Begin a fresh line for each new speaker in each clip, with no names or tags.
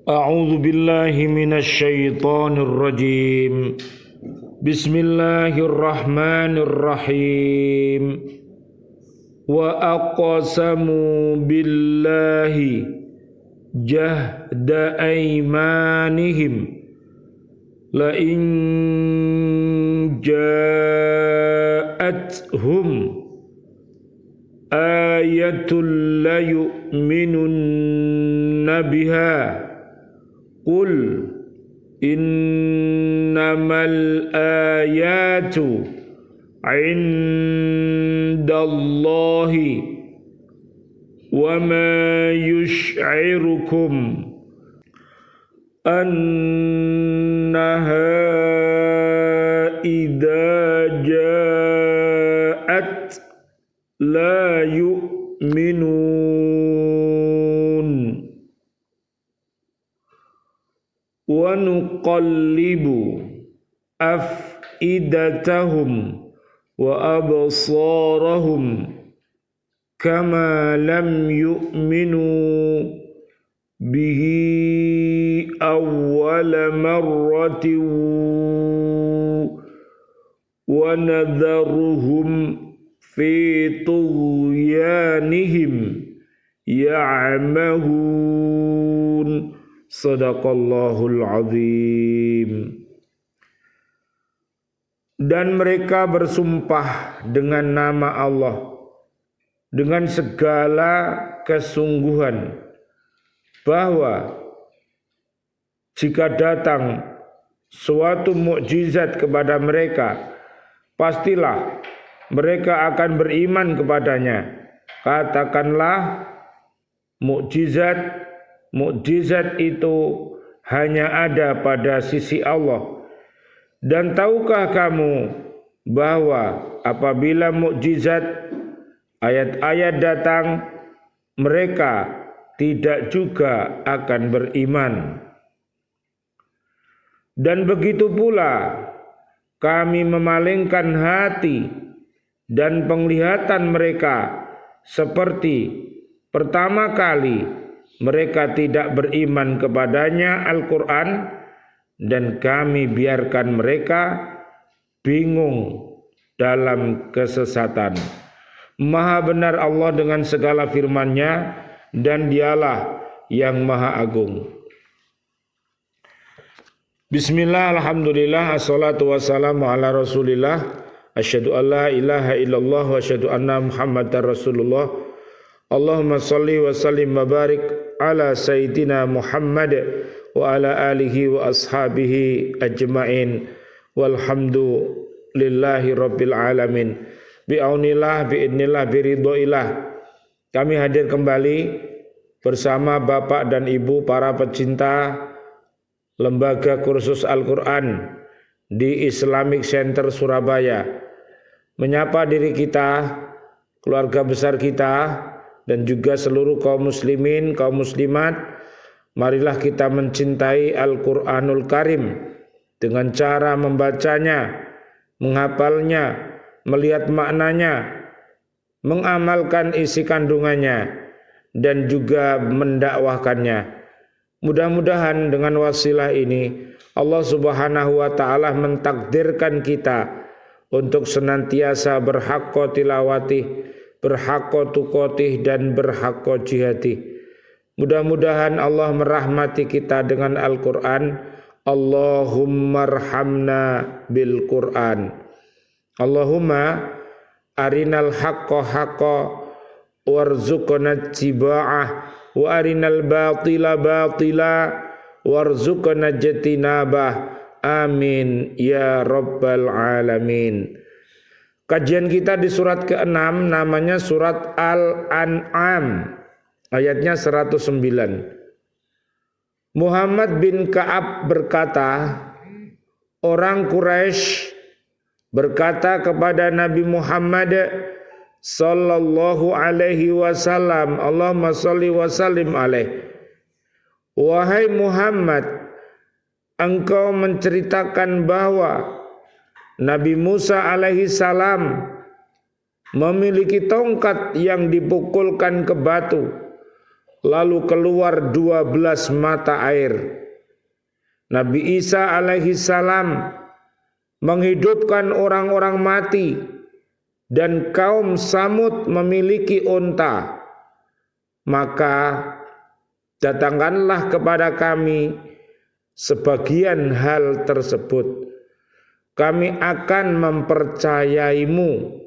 A'udzu billahi minasy syaithanir rajim. Bismillahirrahmanirrahim. Wa aqsamu billahi jahda aymanihim la in ja'athum ayatul la yu'minunna biha qul innamal ayatu indallahi wa ma yush'irukum annaha idza ja'at la yu'minun wa nuqallibu af'idatahum wa absarahum kama lam yu'minu bihi awwala marratin wa nadharuhum fi tughyanihim ya'mahun. Sadaqallahul azim. Dan mereka bersumpah dengan nama Allah dengan segala kesungguhan bahwa jika datang suatu mukjizat kepada mereka, pastilah mereka akan beriman kepadanya. Katakanlah, mukjizat itu hanya ada pada sisi Allah. Dan tahukah kamu bahwa apabila mukjizat ayat-ayat datang, mereka tidak juga akan beriman. Dan begitu pula kami memalingkan hati dan penglihatan mereka seperti pertama kali mereka tidak beriman kepadanya Al-Quran, dan kami biarkan mereka bingung dalam kesesatan. Maha benar Allah dengan segala firman-Nya, dan Dialah yang Maha Agung. Bismillah, alhamdulillah, assalatu wassalamu ala rasulillah, asyhadu an la ilaha illallah wa asyhadu anna muhammadar rasulullah. Allahumma salli wa sallim wa barik ala sayyidina Muhammad wa ala alihi wa ashabihi ajma'in walhamdulillahi rabbil alamin. Bi'aunillah, bi'idnillah, biridhoillah, kami hadir kembali bersama Bapak dan Ibu para pecinta Lembaga Kursus Al-Quran di Islamic Center Surabaya, menyapa diri kita, keluarga besar kita, dan juga seluruh kaum muslimin, kaum muslimat. Marilah kita mencintai Al-Quranul Karim dengan cara membacanya, menghafalnya, melihat maknanya, mengamalkan isi kandungannya, dan juga mendakwahkannya. Mudah-mudahan dengan wasilah ini Allah Subhanahu wa ta'ala mentakdirkan kita untuk senantiasa berhaqqa tilawati, berhaqqa tuqatih, dan berhaqqa jihadih. Mudah-mudahan Allah merahmati kita dengan Al-Quran. Allahumma arhamna bil Quran. Allahumma arinal haqqa haqqa warzuqna ittiba'ah wa arinal batila batila warzuqna ijtinabah. Amin ya rabbal alamin. Kajian kita di surat ke-6, namanya surat Al-An'am, ayatnya 109. Muhammad bin Ka'ab berkata, orang Quraisy berkata kepada Nabi Muhammad sallallahu alaihi wasallam, Allahumma shalli wa sallim alaih, wahai Muhammad, engkau menceritakan bahwa Nabi Musa alaihi salam memiliki tongkat yang dipukulkan ke batu, lalu keluar 12 mata air. Nabi Isa alaihi salam menghidupkan orang-orang mati, dan kaum Samud memiliki unta. Maka datangkanlah kepada kami sebagian hal tersebut, kami akan mempercayaimu.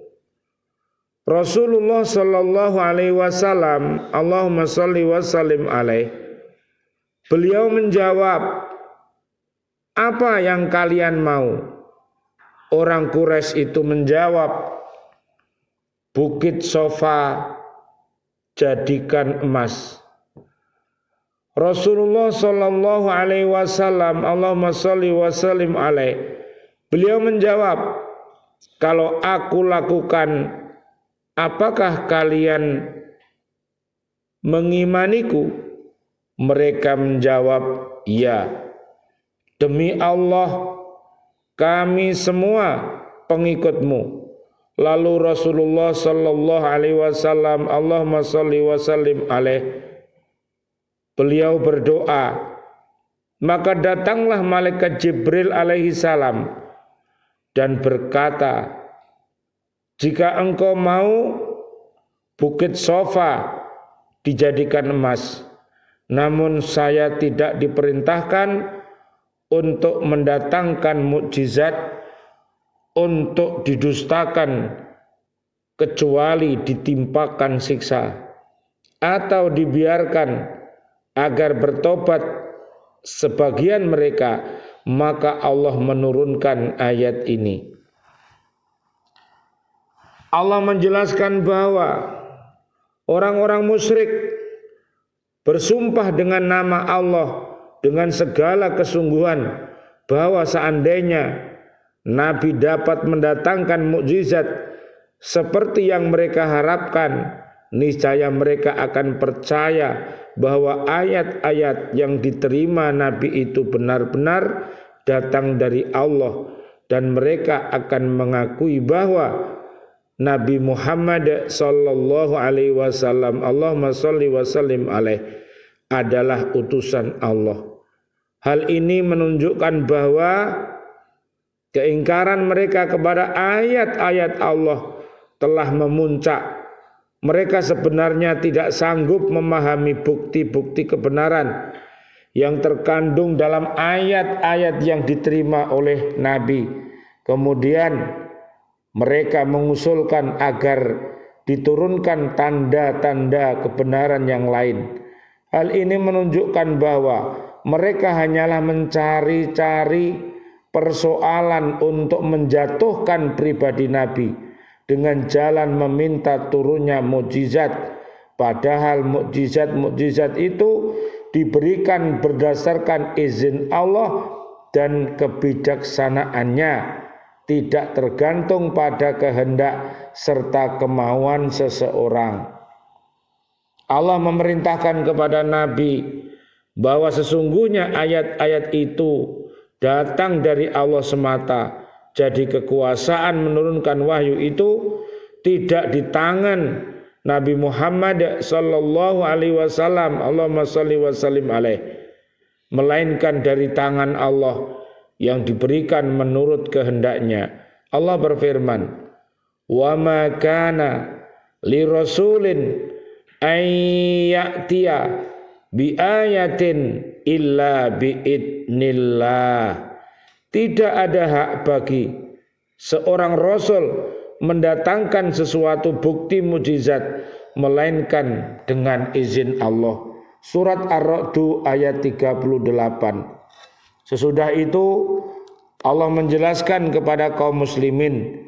Rasulullah sallallahu alaihi wasallam, Allahumma shalli wa sallim alaih, beliau menjawab, apa yang kalian mau? Orang Quraisy itu menjawab, Bukit Sofa jadikan emas. Rasulullah sallallahu alaihi wasallam, Allahumma shalli wa sallim alaih, beliau menjawab, kalau aku lakukan, apakah kalian mengimaniku? Mereka menjawab, ya. Demi Allah, kami semua pengikutmu. Lalu Rasulullah sallallahu alaihi wasallam, Allahumma shalli wa sallim alaih, beliau berdoa, maka datanglah malaikat Jibril alaihi salam dan berkata, jika engkau mau Bukit Sofa dijadikan emas, namun saya tidak diperintahkan untuk mendatangkan mukjizat untuk didustakan kecuali ditimpakan siksa atau dibiarkan agar bertobat sebagian mereka, maka Allah menurunkan ayat ini. Allah menjelaskan bahwa orang-orang musyrik bersumpah dengan nama Allah dengan segala kesungguhan bahwa seandainya Nabi dapat mendatangkan mukjizat seperti yang mereka harapkan, niscaya mereka akan percaya bahwa ayat-ayat yang diterima Nabi itu benar-benar datang dari Allah, dan mereka akan mengakui bahwa Nabi Muhammad sallallahu alaihi wasallam, Allahumma shalli wa sallim alaih, adalah utusan Allah. Hal ini menunjukkan bahwa keingkaran mereka kepada ayat-ayat Allah telah memuncak. Mereka sebenarnya tidak sanggup memahami bukti-bukti kebenaran yang terkandung dalam ayat-ayat yang diterima oleh Nabi. Kemudian mereka mengusulkan agar diturunkan tanda-tanda kebenaran yang lain. Hal ini menunjukkan bahwa mereka hanyalah mencari-cari persoalan untuk menjatuhkan pribadi Nabi dengan jalan meminta turunnya mukjizat, padahal mukjizat-mukjizat itu diberikan berdasarkan izin Allah dan kebijaksanaannya, tidak tergantung pada kehendak serta kemauan seseorang. Allah memerintahkan kepada Nabi bahwa sesungguhnya ayat-ayat itu datang dari Allah semata. Jadi kekuasaan menurunkan wahyu itu tidak di tangan Nabi Muhammad sallallahu alaihi wasallam, Allahumma shalli wa sallim alaih, melainkan dari tangan Allah yang diberikan menurut kehendaknya. Allah berfirman, wa ma kana li rasulin ay ya'tiya bi ayatin illa bi idnillah. Tidak ada hak bagi seorang rasul mendatangkan sesuatu bukti mukjizat melainkan dengan izin Allah. Surat Ar-Ra'd ayat 38. Sesudah itu Allah menjelaskan kepada kaum muslimin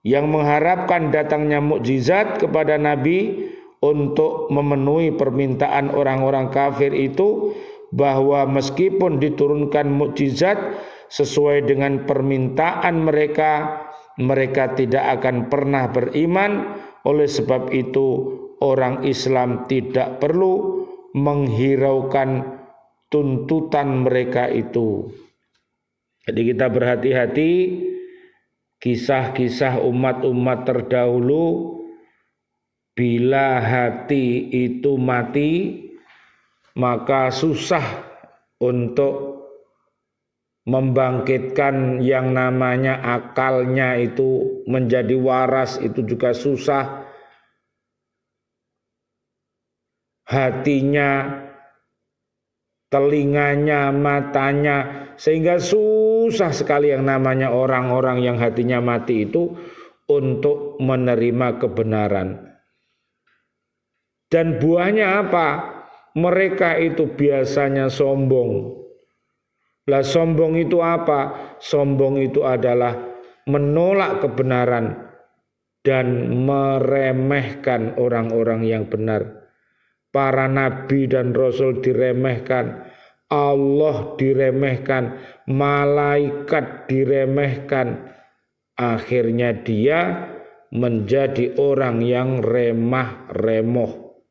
yang mengharapkan datangnya mukjizat kepada Nabi untuk memenuhi permintaan orang-orang kafir itu, bahwa meskipun diturunkan mukjizat sesuai dengan permintaan mereka, mereka tidak akan pernah beriman. Oleh sebab itu orang Islam tidak perlu menghiraukan tuntutan mereka itu. Jadi kita berhati-hati, kisah-kisah umat-umat terdahulu, bila hati itu mati, maka susah untuk membangkitkan yang namanya akalnya itu menjadi waras, itu juga susah. Hatinya, telinganya, matanya, sehingga susah sekali yang namanya orang-orang yang hatinya mati itu untuk menerima kebenaran. Dan buahnya apa? Mereka itu biasanya sombong. Lah sombong itu apa? Sombong itu adalah menolak kebenaran dan meremehkan orang-orang yang benar. Para nabi dan rasul diremehkan, Allah diremehkan, malaikat diremehkan. Akhirnya dia menjadi orang yang remah remoh,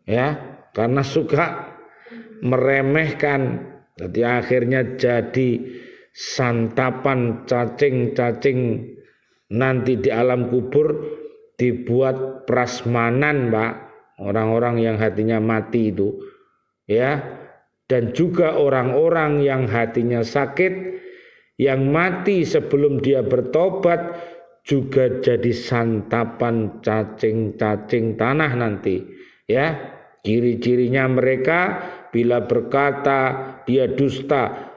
ya, karena suka meremehkan. Jadi akhirnya jadi santapan cacing-cacing nanti di alam kubur, dibuat prasmanan, Pak. Orang-orang yang hatinya mati itu, ya, dan juga orang-orang yang hatinya sakit, yang mati sebelum dia bertobat juga jadi santapan cacing-cacing tanah nanti, ya. Ciri-cirinya mereka bila berkata dia dusta,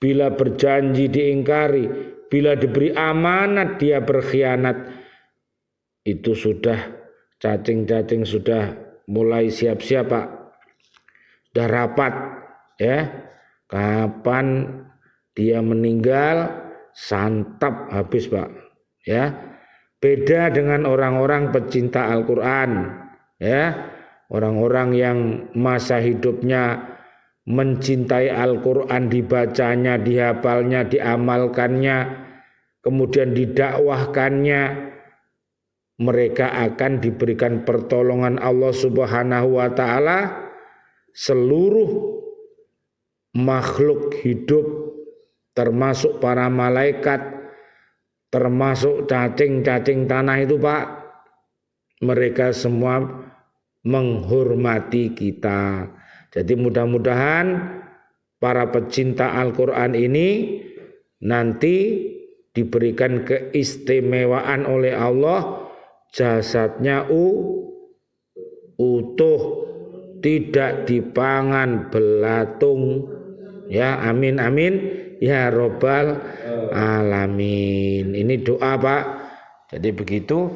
bila berjanji diingkari, bila diberi amanat dia berkhianat. Itu sudah cacing-cacing sudah mulai siap-siap, Pak. Sudah rapat, ya. Kapan dia meninggal, santap habis, Pak. Ya. Beda dengan orang-orang pecinta Al-Qur'an, ya. Orang-orang yang masa hidupnya mencintai Al-Qur'an, dibacanya, dihafalnya, diamalkannya, kemudian didakwahkannya, mereka akan diberikan pertolongan Allah Subhanahu wa taala. Seluruh makhluk hidup termasuk para malaikat, termasuk cacing-cacing tanah itu, Pak, mereka semua menghormati kita. Jadi mudah-mudahan para pecinta Al-Qur'an ini nanti diberikan keistimewaan oleh Allah, jasadnya utuh, tidak dipangan belatung, ya. Amin amin ya robbal alamin. Ini doa, Pak. Jadi begitu.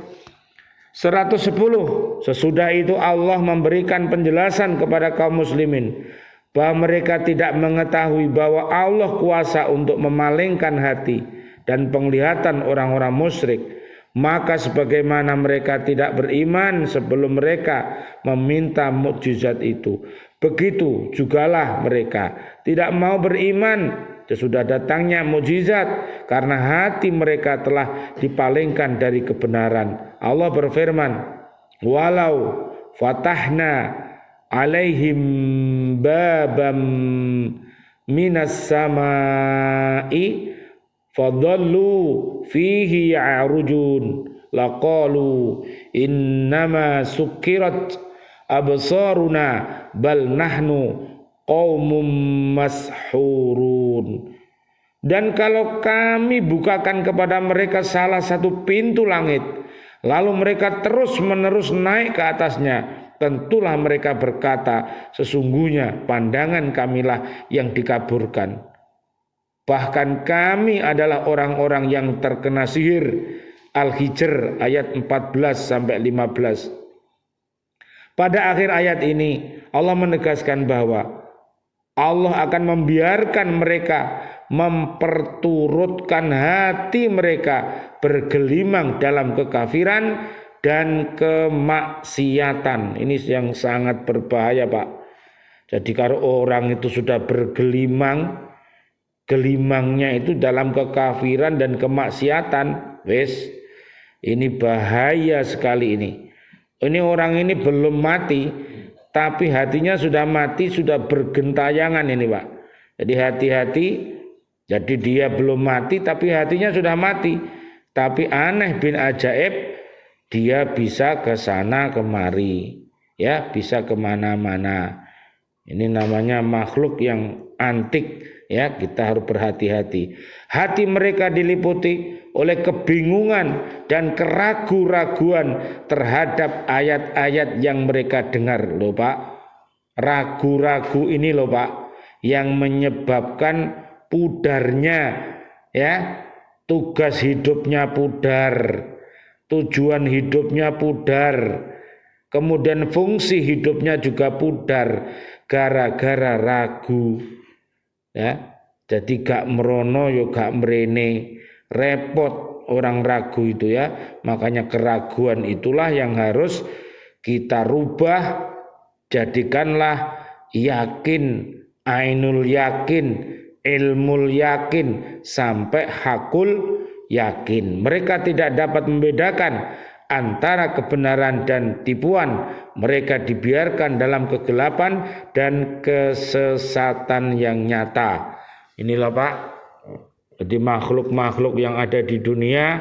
110. Sesudah itu Allah memberikan penjelasan kepada kaum muslimin bahwa mereka tidak mengetahui bahwa Allah kuasa untuk memalingkan hati dan penglihatan orang-orang musyrik. Maka sebagaimana mereka tidak beriman sebelum mereka meminta mukjizat itu, begitu jugalah mereka tidak mau beriman sesudah datangnya mukjizat, karena hati mereka telah dipalingkan dari kebenaran. Allah berfirman, walau fatahna alaihim babam minas samai fadallu fihi ya'rujun laqalu innama sukkirat absaruna bal nahnu qaumum mashurun. Dan kalau kami bukakan kepada mereka salah satu pintu langit, lalu mereka terus-menerus naik ke atasnya, tentulah mereka berkata, sesungguhnya pandangan kamilah yang dikaburkan. Bahkan kami adalah orang-orang yang terkena sihir. Al-Hijr ayat 14-15. Pada akhir ayat ini Allah menegaskan bahwa Allah akan membiarkan mereka memperturutkan hati mereka bergelimang dalam kekafiran dan kemaksiatan. Ini yang sangat berbahaya, Pak. Jadi kalau orang itu sudah bergelimang, gelimangnya itu dalam kekafiran dan kemaksiatan, wes, ini bahaya sekali ini. Ini orang ini belum mati, tapi hatinya sudah mati, sudah bergentayangan ini, Pak. Jadi hati-hati. Jadi dia belum mati tapi hatinya sudah mati. Tapi aneh bin ajaib, dia bisa ke sana kemari, ya, bisa kemana-mana. Ini namanya makhluk yang antik, ya, kita harus berhati-hati. Hati mereka diliputi oleh kebingungan dan keraguan-raguan terhadap ayat-ayat yang mereka dengar, loh Pak. Ragu-ragu ini loh Pak, yang menyebabkan pudarnya, ya, tugas hidupnya pudar, tujuan hidupnya pudar, kemudian fungsi hidupnya juga pudar gara-gara ragu, ya. Jadi gak merono yo gak merene, repot orang ragu itu, ya. Makanya keraguan itulah yang harus kita rubah, jadikanlah yakin, ainul yakin, ilmul yakin, sampai hakul yakin. Mereka tidak dapat membedakan antara kebenaran dan tipuan. Mereka dibiarkan dalam kegelapan dan kesesatan yang nyata. Inilah Pak, jadi makhluk-makhluk yang ada di dunia,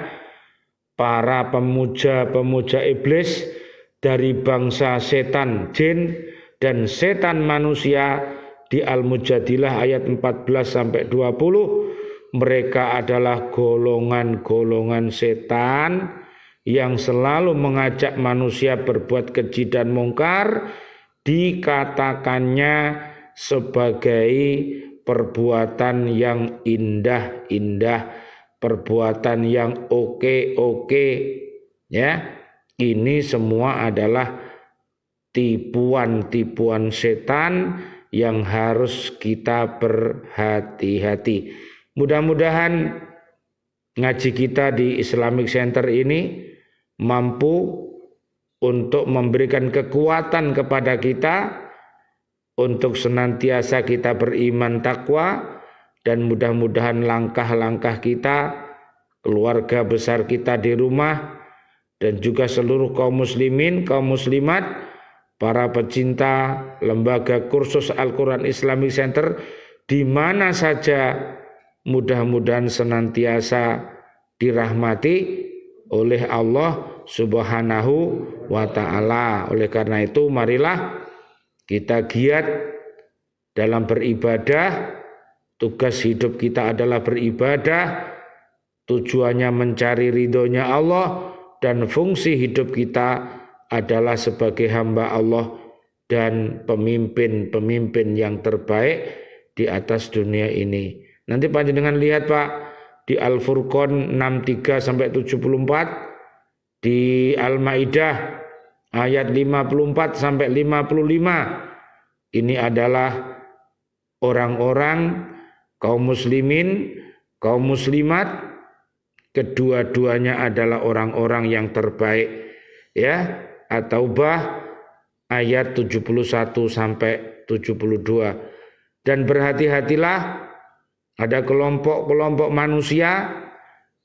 para pemuja-pemuja iblis dari bangsa setan jin dan setan manusia, di Al-Mujadilah ayat 14-20, mereka adalah golongan-golongan setan yang selalu mengajak manusia berbuat keji dan mungkar, dikatakannya sebagai perbuatan yang indah-indah, perbuatan yang oke-oke, ya. Ini semua adalah tipuan-tipuan setan yang harus kita berhati-hati. Mudah-mudahan ngaji kita di Islamic Center ini mampu untuk memberikan kekuatan kepada kita untuk senantiasa kita beriman takwa, dan mudah-mudahan langkah-langkah kita, keluarga besar kita di rumah, dan juga seluruh kaum muslimin, kaum muslimat, para pecinta lembaga kursus Al-Quran Islamic Center di mana saja, mudah-mudahan senantiasa dirahmati oleh Allah Subhanahu wa ta'ala. Oleh karena itu marilah kita giat dalam beribadah. Tugas hidup kita adalah beribadah, tujuannya mencari ridhonya Allah, dan fungsi hidup kita adalah sebagai hamba Allah dan pemimpin-pemimpin yang terbaik di atas dunia ini. Nanti panjenengan lihat Pak, di Al-Furqan 63-74, di Al-Maidah ayat 54-55. Ini adalah orang-orang kaum muslimin, kaum muslimat, kedua-duanya adalah orang-orang yang terbaik, ya. At-Taubah ayat 71-72. Dan berhati-hatilah, ada kelompok-kelompok manusia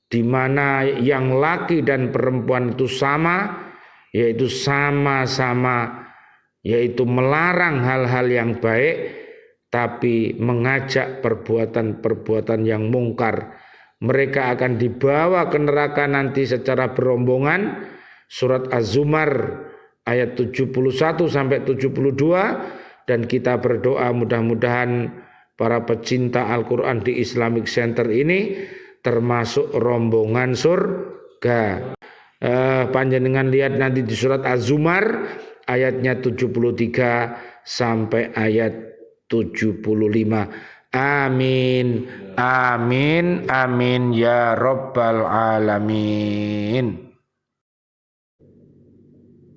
di mana yang laki dan perempuan itu sama, yaitu sama-sama, yaitu melarang hal-hal yang baik, tapi mengajak perbuatan-perbuatan yang mungkar. Mereka akan dibawa ke neraka nanti secara berombongan. Surat Az-Zumar ayat 71-72. Dan kita berdoa mudah-mudahan para pecinta Al-Quran di Islamic Center ini termasuk rombongan surga. Panjenengan lihat nanti di surat Az-Zumar ayatnya 73 sampai ayat 75. Amin, amin, amin ya rabbal alamin.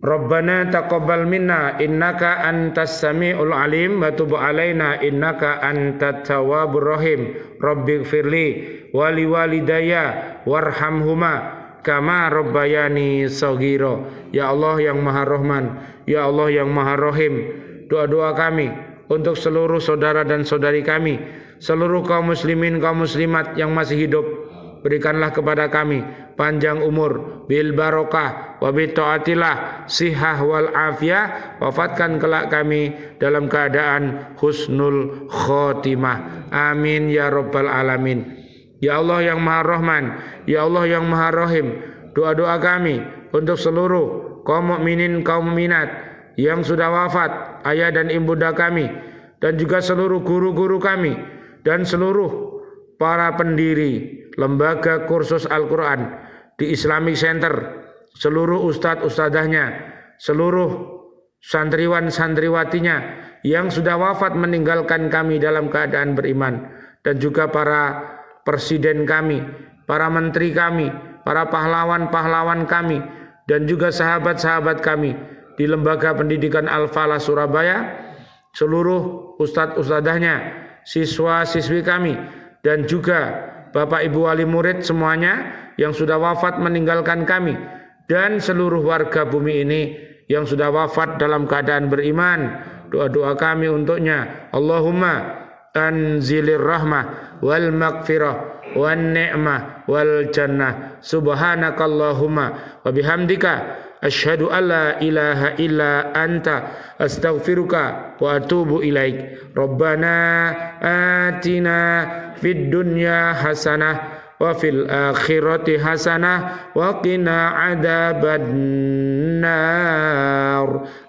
Rabbana taqabbal minna innaka antas samiul alim wa tub alaina innaka antat tawwabur rahim. Rabbighfirli wa liwalidayya warhamhuma kama rabbayani shaghira. Ya Allah yang Maha Rahman, ya Allah yang Maha Rahim, doa-doa kami untuk seluruh saudara dan saudari kami, seluruh kaum muslimin, kaum muslimat yang masih hidup, berikanlah kepada kami panjang umur, bil barokah, wa bi taatillah, sihah wal afiyah, wafatkan kelak kami dalam keadaan husnul khotimah. Amin ya rabbal alamin. Ya Allah yang Maha Rahman, ya Allah yang Maha Rahim, doa-doa kami untuk seluruh kaum mukminin, kaum mukminat yang sudah wafat, ayah dan ibunda kami, dan juga seluruh guru-guru kami dan seluruh para pendiri lembaga kursus Al-Quran di Islamic Center, seluruh ustadz-ustadzahnya, seluruh santriwan-santriwatinya yang sudah wafat meninggalkan kami dalam keadaan beriman, dan juga para presiden kami, para menteri kami, para pahlawan-pahlawan kami, dan juga sahabat-sahabat kami di Lembaga Pendidikan Al-Falah Surabaya, seluruh ustadz-ustadzahnya, siswa-siswi kami, dan juga Bapak Ibu wali murid semuanya yang sudah wafat meninggalkan kami, dan seluruh warga bumi ini yang sudah wafat dalam keadaan beriman. Doa-doa kami untuknya, Allahumma anzilir rahmah wal maghfirah wan ni'mah wal jannah, subhanakallahumma wa bihamdika asyhadu an la ilaha illa anta astaghfiruka wa atubu ilaik. Rabbana atina fid dunya hasanah wa fil akhirati hasanah wa qina adzabannar.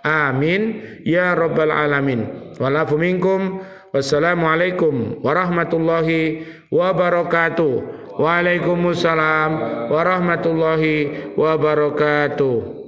Amin ya rabbal alamin. Walafu minkum. Wassalamualaikum warahmatullahi wabarakatuh. Waalaikumsalam warahmatullahi wabarakatuh.